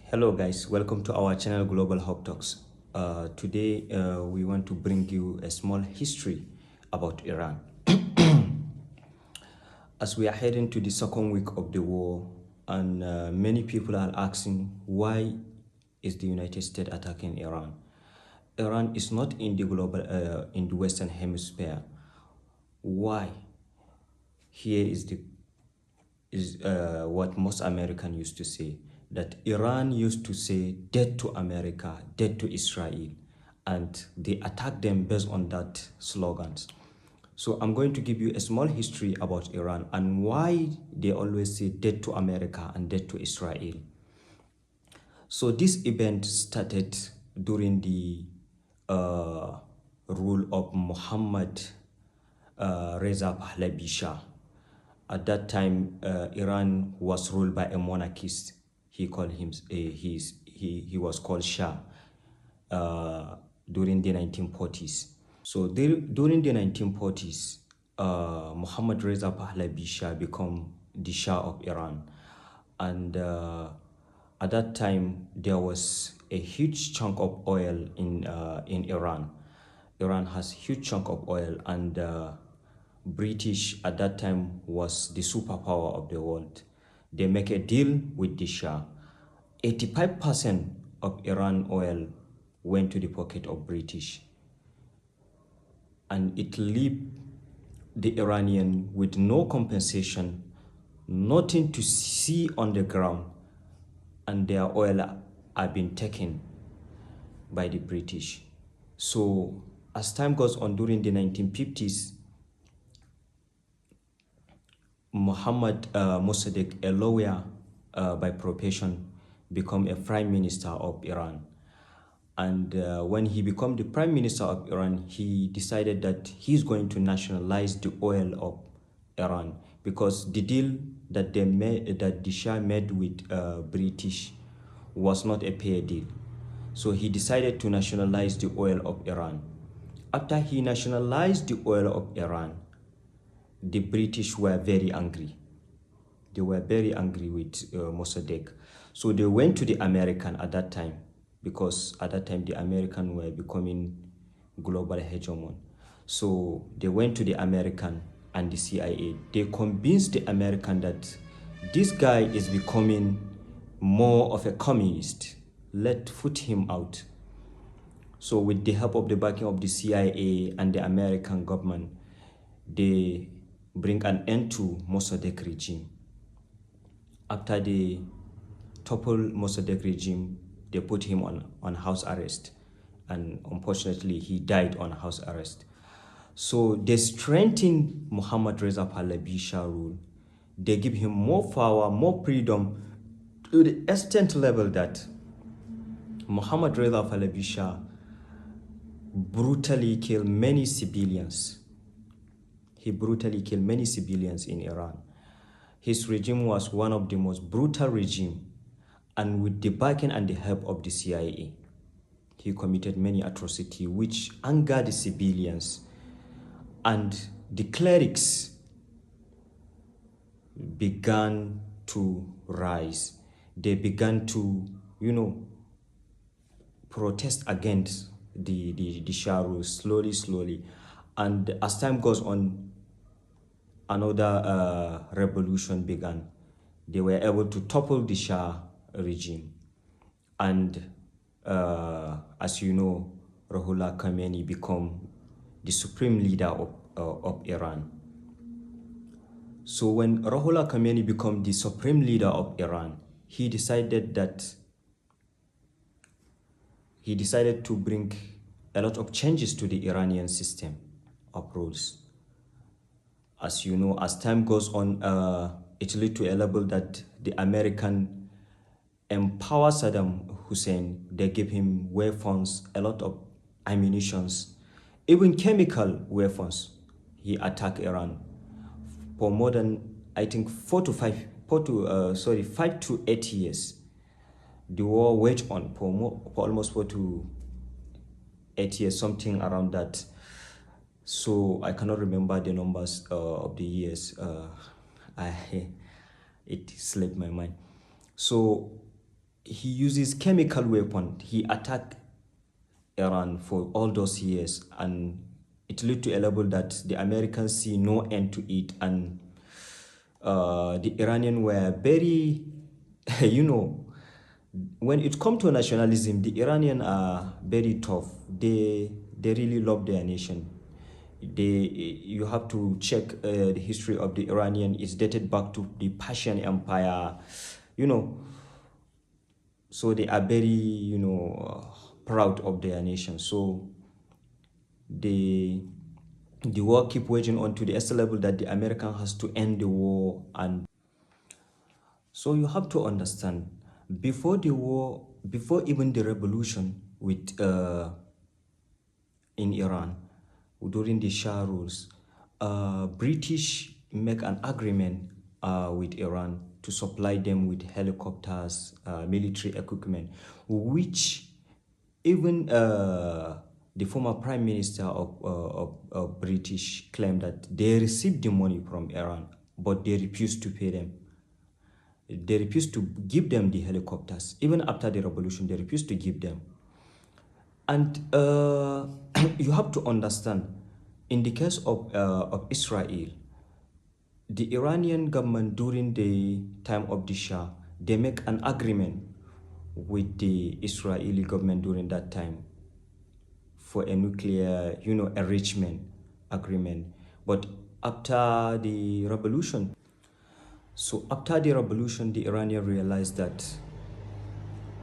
Hello guys, welcome to our channel Global Hub Talks. Today we want to bring you a small history about Iran. As we are heading to the second week of the war, and many people are asking why is the United States attacking Iran? Iran is not in the in the Western Hemisphere. Why? Here is what most Americans used to say, that Iran used to say death to America, death to Israel, and they attack them based on that slogans. So I'm going to give you a small history about Iran and why they always say death to America and death to Israel. So this event started during the rule of Mohammad Reza Pahlavi Shah. At that time, Iran was ruled by a monarchist. He was called Shah during the 1940s. So during the 1940s, Mohammad Reza Pahlavi Shah became the Shah of Iran, and at that time there was a huge chunk of oil in Iran. Iran has huge chunk of oil, and British at that time was the superpower of the world. They make a deal with the Shah. 85% of Iran oil went to the pocket of British, and it left the Iranian with no compensation, nothing to see on the ground, and their oil have been taken by the British. So as time goes on, during the 1950s, Mohammad Mosaddegh, a lawyer by profession, became a prime minister of Iran. And when he became the prime minister of Iran, he decided that he's going to nationalize the oil of Iran, because the deal that the Shah made with British was not a fair deal. So he decided to nationalize the oil of Iran. After he nationalized the oil of Iran, the British were very angry. They were very angry with Mossadegh. So they went to the American at that time, because at that time the American were becoming global hegemon. So they went to the American and the CIA. They convinced the American that this guy is becoming more of a communist. Let's put him out. So with the help of the backing of the CIA and the American government, they bring an end to Mossadegh regime. After they topple Mossadegh regime, they put him on house arrest, and unfortunately he died on house arrest. So they strengthen Mohammad Reza Pahlavi Shah rule. They give him more power, more freedom, to the extent level that Mohammad Reza Pahlavi Shah brutally killed many civilians. He brutally killed many civilians in Iran. His regime was one of the most brutal regimes, and with the backing and the help of the CIA, he committed many atrocities which angered the civilians, and the clerics began to rise. They began to, protest against the Shah rule slowly. And as time goes on, another revolution began. They were able to topple the Shah regime. And as you know, Ruhollah Khomeini became the supreme leader of Iran. So when Ruhollah Khomeini became the supreme leader of Iran, he decided to bring a lot of changes to the Iranian system of rules. As you know, as time goes on, it led to a level that the American empower Saddam Hussein. They give him weapons, a lot of ammunitions, even chemical weapons. He attacked Iran for more than, I think, 5 to 8 years. The war waged on for almost 4 to 8 years, something around that. So I cannot remember the numbers of the years. It slipped my mind. So he uses chemical weapon. He attacked Iran for all those years, and it led to a level that the Americans see no end to it, and the Iranian were very, you know, when it comes to nationalism, the Iranian are very tough. They really love their nation. You have to check the history of the Iranian. It's dated back to the Persian Empire, you know. So they are very, proud of their nation. So the war keep waging on to the S level that the American has to end the war. And so you have to understand, before the war, before even the revolution with in Iran, during the Shah rules, British make an agreement with Iran to supply them with helicopters, military equipment, which even the former Prime Minister of British claimed that they received the money from Iran, but they refused to pay them. They refused to give them the helicopters. Even after the revolution, they refused to give them. And you have to understand, in the case of Israel, the Iranian government during the time of the Shah, they make an agreement with the Israeli government during that time for a nuclear, enrichment agreement. But after the revolution, the Iranian realized that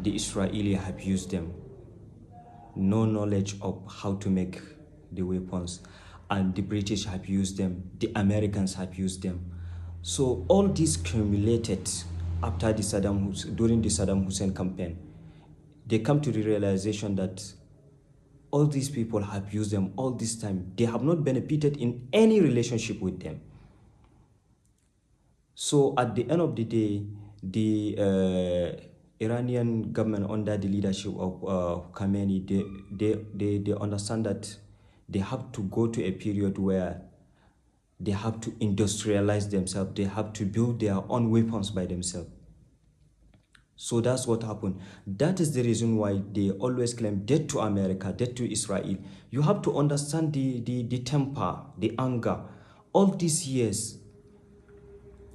the Israeli have used them, no knowledge of how to make the weapons, and the British have used them, the Americans have used them. So all this accumulated after during the Saddam Hussein campaign. They come to the realization that all these people have used them all this time. They have not benefited in any relationship with them. So at the end of the day, the Iranian government under the leadership of Khomeini, they understand that they have to go to a period where they have to industrialize themselves. They have to build their own weapons by themselves. So that's what happened. That is the reason why they always claim death to America, death to Israel. You have to understand the temper, the anger. All these years,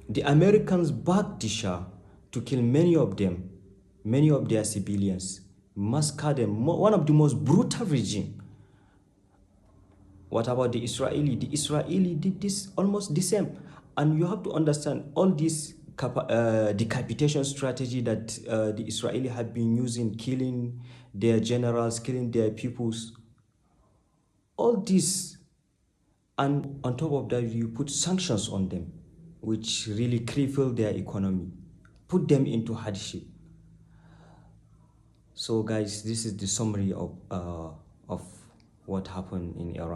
the Americans backed the Shah to kill many of them, many of their civilians, massacre them, one of the most brutal regime. What about the Israeli? The Israeli did this almost the same. And you have to understand all this decapitation strategy that the Israeli have been using, killing their generals, killing their peoples. All this, and on top of that, you put sanctions on them, which really cripple their economy, put them into hardship. So guys, this is the summary of what happened in Iran.